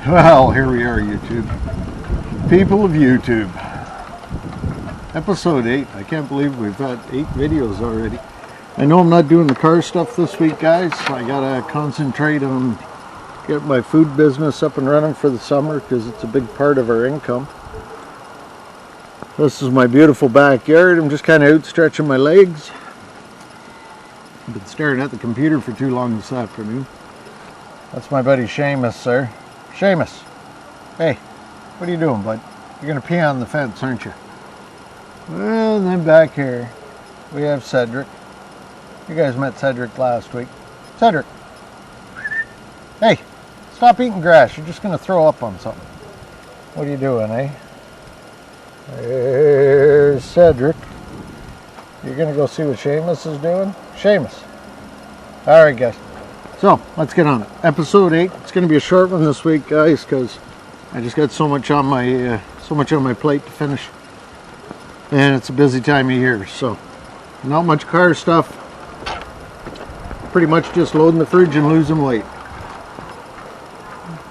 Well, here we are, YouTube. People of YouTube. Episode 8. I can't believe we've had 8 videos already. I know I'm not doing the car stuff this week, guys. I gotta concentrate on getting my food business up and running for the summer because it's a big part of our income. This is my beautiful backyard. I'm just kind of outstretching my legs. I've been staring at the computer for too long this afternoon. That's my buddy Seamus, sir. Seamus, hey, what are you doing, bud? You're going to pee on the fence, aren't you? Well, and then back here, we have Cedric. You guys met Cedric last week. Cedric, hey, stop eating grass. You're just going to throw up on something. What are you doing, eh? There's Cedric. You're going to go see what Seamus is doing? Seamus. All right, guys. So, let's get on it. Episode 8. It's going to be a short one this week, guys, because I just got so much on my plate to finish. And it's a busy time of year, so not much car stuff. Pretty much just loading the fridge and losing weight.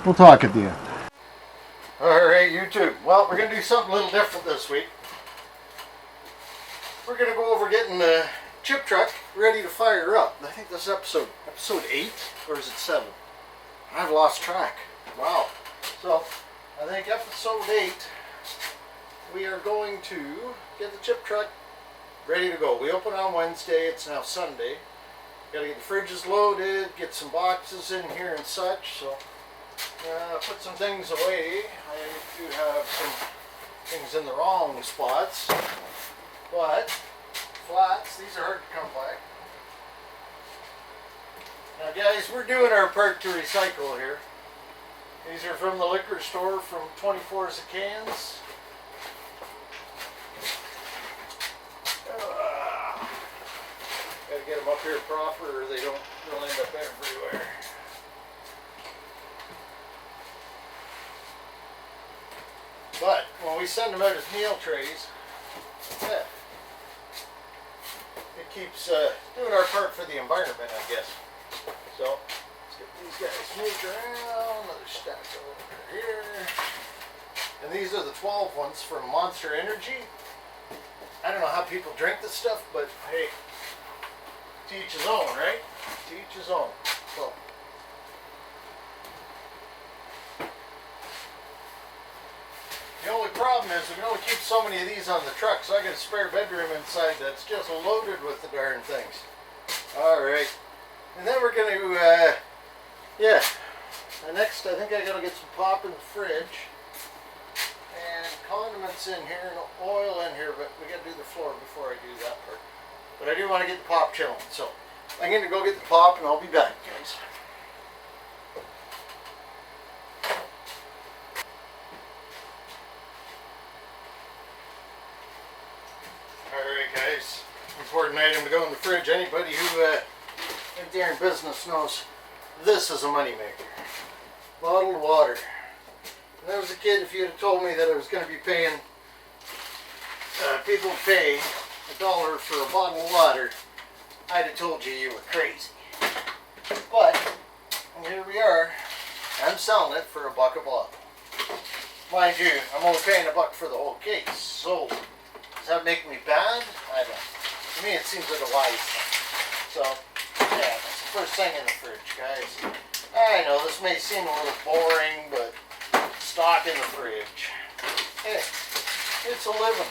We'll talk at the end. Alright, YouTube. Well, we're going to do something a little different this week. We're going to go over getting the chip truck ready to fire up. I think this is episode 8, or is it 7? I've lost track. Wow. So, I think episode 8, we are going to get the chip truck ready to go. We open on Wednesday, it's now Sunday. Gotta get the fridges loaded, get some boxes in here and such, so put some things away. I do have some things in the wrong spots, but flats, these are hard to come by. Now guys, we're doing our part to recycle here. These are from the liquor store, from 24s of cans. Gotta get them up here proper or they'll end up everywhere. But when we send them out as meal trays, yeah, it keeps doing our part for the environment, I guess. So let's get these guys moved around. Another stack over here. And these are the 12 ones from Monster Energy. I don't know how people drink this stuff, but hey, to each his own, right? To each his own. So the only problem is we can only keep so many of these on the truck, so I got a spare bedroom inside that's just loaded with the darn things. Alright. And then we're going to, next I think I got to get some pop in the fridge. And condiments in here and oil in here, but we got to do the floor before I do that part. But I do want to get the pop chilling, so I'm going to go get the pop and I'll be back, guys. Alright guys, important item to go in the fridge. Anybody who if they're in business knows this is a moneymaker. Bottled water. When I was a kid, if you had told me that I was going to be paying, people pay $1 for a bottle of water, I'd have told you were crazy. But here we are. I'm selling it for $1 a bottle. Mind you, I'm only paying $1 for the whole case. So does that make me bad? I don't know. To me, it seems like a wise thing. So yeah, that's the first thing in the fridge, guys. I know this may seem a little boring, but stock in the fridge. Hey, it's a living.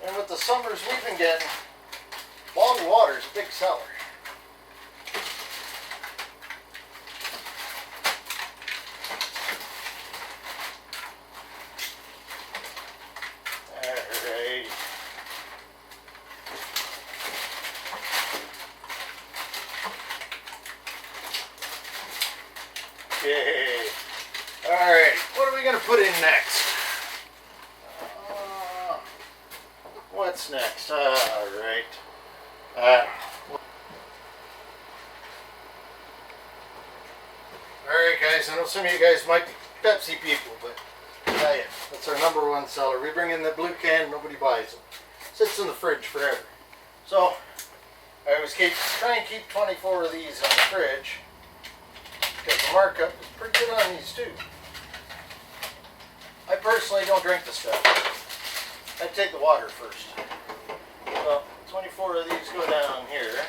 And with the summers we've been getting, bottled water is a big seller. Alright. Okay. Alright, what are we going to put in next? What's next? Alright. Alright guys, I know some of you guys might be Pepsi people, but yeah, that's our #1 seller. We bring in the blue can, nobody buys them. Sits in the fridge forever. So I always try and keep 24 of these on the fridge because the markup is pretty good on these too. I personally don't drink the stuff. I take the water first. So 24 of these go down here.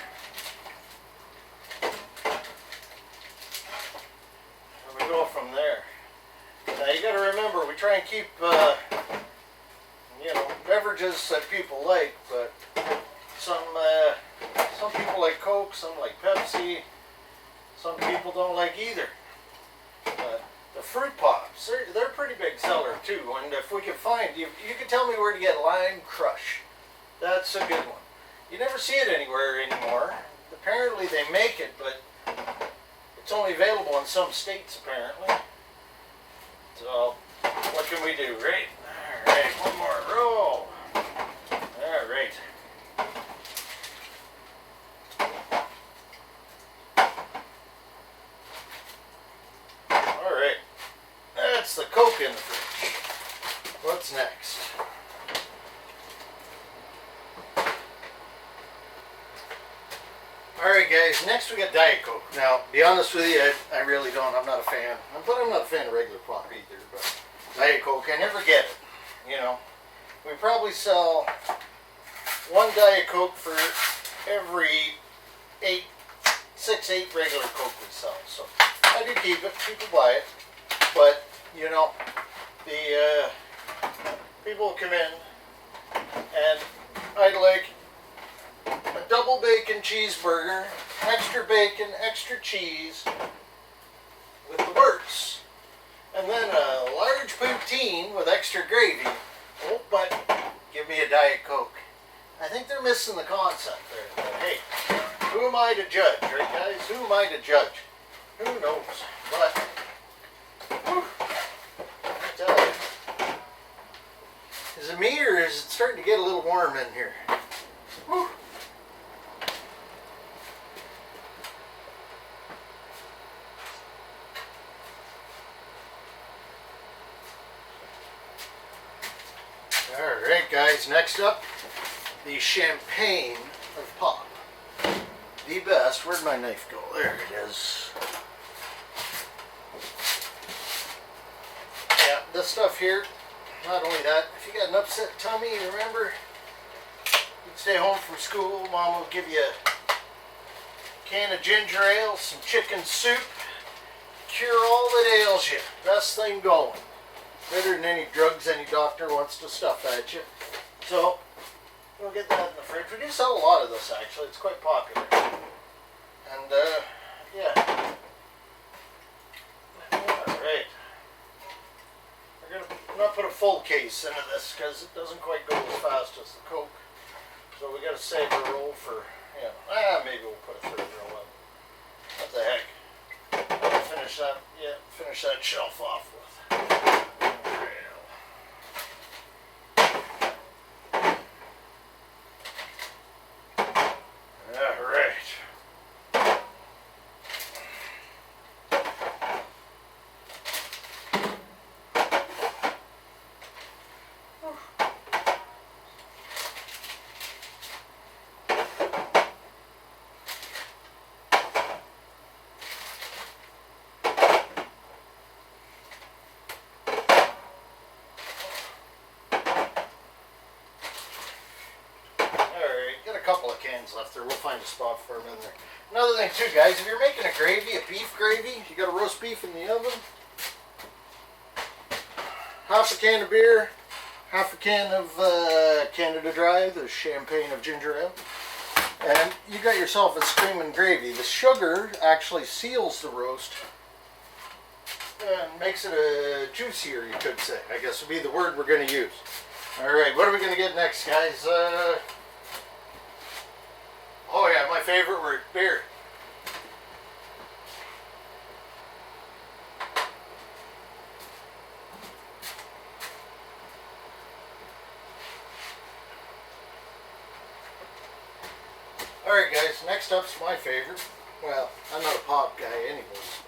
And we go from there. Now you got to remember, we try and keep, beverages that people like, but some people like Coke, some like Pepsi, some people don't like either. The fruit pops, they're a pretty big seller too. And if we can find, you can tell me where to get Lime Crush. That's a good one. You never see it anywhere anymore. Apparently they make it, but it's only available in some states apparently. So what can we do, right? All right, one more roll. All right. All right. That's the Coke in the fridge. What's next? Alright guys, next we got Diet Coke. Now, to be honest with you, I really don't. I'm not a fan. But I'm not a fan of regular pop either. But Diet Coke, I never get it. You know, we probably sell one Diet Coke for every 6, 8 regular Coke we sell. So I do keep it. People buy it. But, you know, the people come in and I'd like a double bacon cheeseburger, extra bacon, extra cheese with the works. And then a large poutine with extra gravy. Oh, but give me a Diet Coke. I think they're missing the concept there. But hey, who am I to judge, right guys? Who am I to judge? Who knows? But, whew, I tell you. Is it me or is it starting to get a little warm in here? Whew. Alright guys, next up, the champagne of pop. The best. Where'd my knife go? There it is. Yeah, this stuff here, not only that, if you got an upset tummy, remember, you'd stay home from school, Mom will give you a can of ginger ale, some chicken soup, cure all that ails you. Best thing going. Better than any drugs any doctor wants to stuff at you. So, we'll get that in the fridge. We do sell a lot of this actually. It's quite popular. And, yeah. Alright. We're going to not put a full case into this because it doesn't quite go as fast as the Coke. So we got to save a roll for, maybe we'll put a third roll in. What the heck. I'll finish that shelf off with. Left there. We'll find a spot for them in there. Another thing too, guys, if you're making a gravy, a beef gravy, you got a roast beef in the oven, half a can of beer, half a can of Canada Dry, the champagne of ginger ale, and you got yourself a screaming gravy. The sugar actually seals the roast and makes it juicier, you could say. I guess would be the word we're going to use. Alright, what are we going to get next, guys? Oh yeah, my favorite word, beer. Alright guys, next up's my favorite. Well, I'm not a pop guy anyways.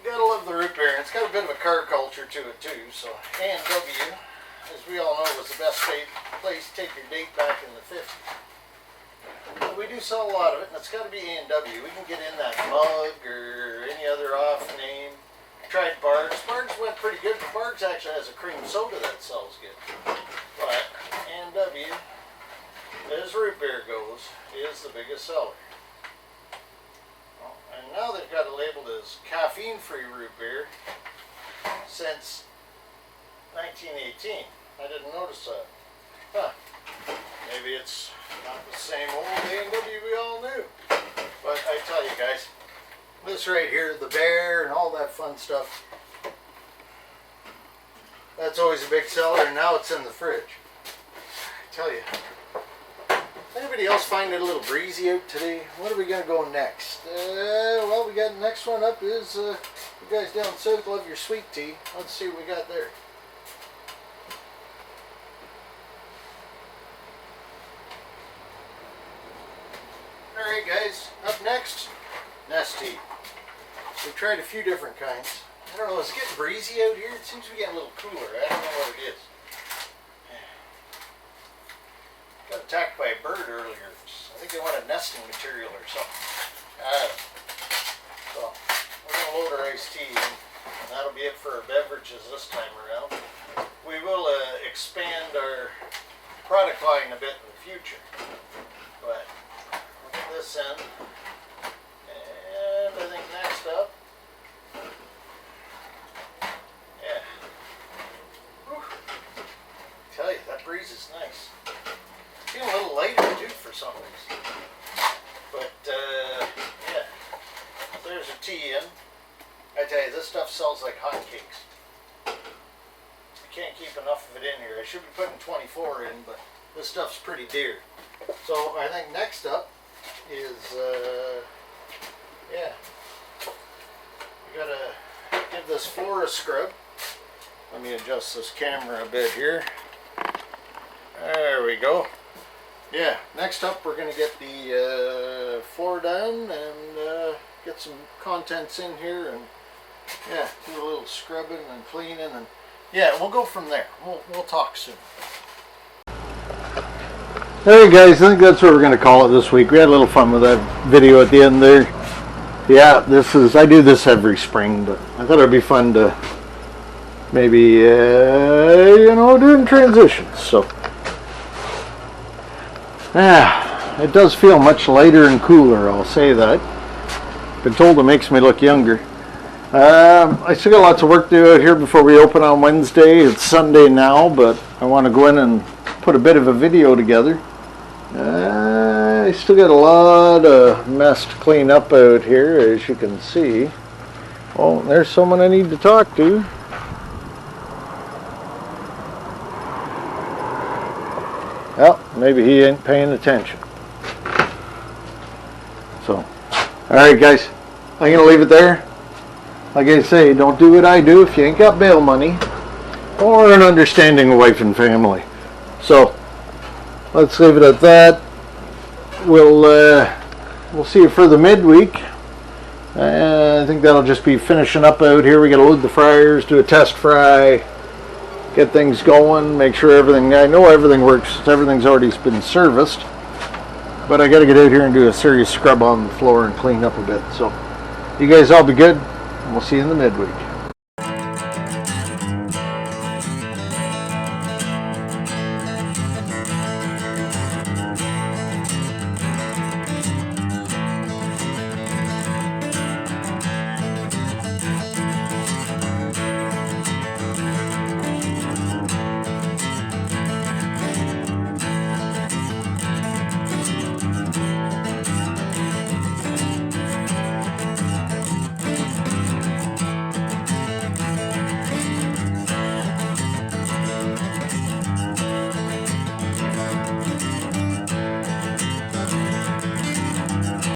gotta love the root beer. It's got a bit of a car culture to it too. So A&W, as we all know, was the best place to take your date back in the 50s. But we do sell a lot of it, and it's got to be A&W. We can get in that mug or any other off name. Tried Bards. Bards went pretty good, but Bards actually has a cream soda that sells good. But A&W, as root beer goes, is the biggest seller. And now they've got it labeled as caffeine-free root beer since 1918. I didn't notice that. Huh. Maybe it's not the same old A&W we all knew. But I tell you guys, this right here, the bear and all that fun stuff, that's always a big seller, and now it's in the fridge. I tell you. Anybody else find it a little breezy out today? What are we going to go next? Well, we got the next one up is, you guys down south love your sweet tea. Let's see what we got there. Alright guys, up next, Nest tea. We've tried a few different kinds. I don't know, it's getting breezy out here. It seems to be getting a little cooler. I don't know what it is. Got attacked by a bird earlier. I think they wanted nesting material or something. So, we're going to load our iced tea in, and that'll be it for our beverages this time around. We will expand our product line a bit in the future. But, we'll get this in. And I think next up, yeah. Whew. I tell you, that breeze is nice. Feeling a little lighter too for some reason. But yeah, there's a tea in. I tell you, this stuff sells like hotcakes. I can't keep enough of it in here. I should be putting 24 in, but this stuff's pretty dear. So I think next up is yeah, we gotta give this floor a scrub. Let me adjust this camera a bit here. There we go. Yeah, next up we're going to get the floor done and get some contents in here and yeah, do a little scrubbing and cleaning and yeah, we'll go from there. We'll talk soon. Alright guys, I think that's what we're going to call it this week. We had a little fun with that video at the end there. Yeah, I do this every spring, but I thought it would be fun to maybe, you know, doing transitions. So yeah, it does feel much lighter and cooler, I'll say that. Been told it makes me look younger. I still got lots of work to do out here before we open on Wednesday. It's Sunday now, but I want to go in and put a bit of a video together. I still got a lot of mess to clean up out here, as you can see. Oh, there's someone I need to talk to. Well, maybe he ain't paying attention. So, alright guys, I'm going to leave it there. Like I say, don't do what I do if you ain't got bail money or an understanding wife and family. So, let's leave it at that. We'll see you for the midweek. I think that'll just be finishing up out here. We got to load the fryers, do a test fry, get things going, make sure everything, I know everything works, everything's already been serviced, but I got to get out here and do a serious scrub on the floor and clean up a bit. So you guys all be good, and we'll see you in the midweek.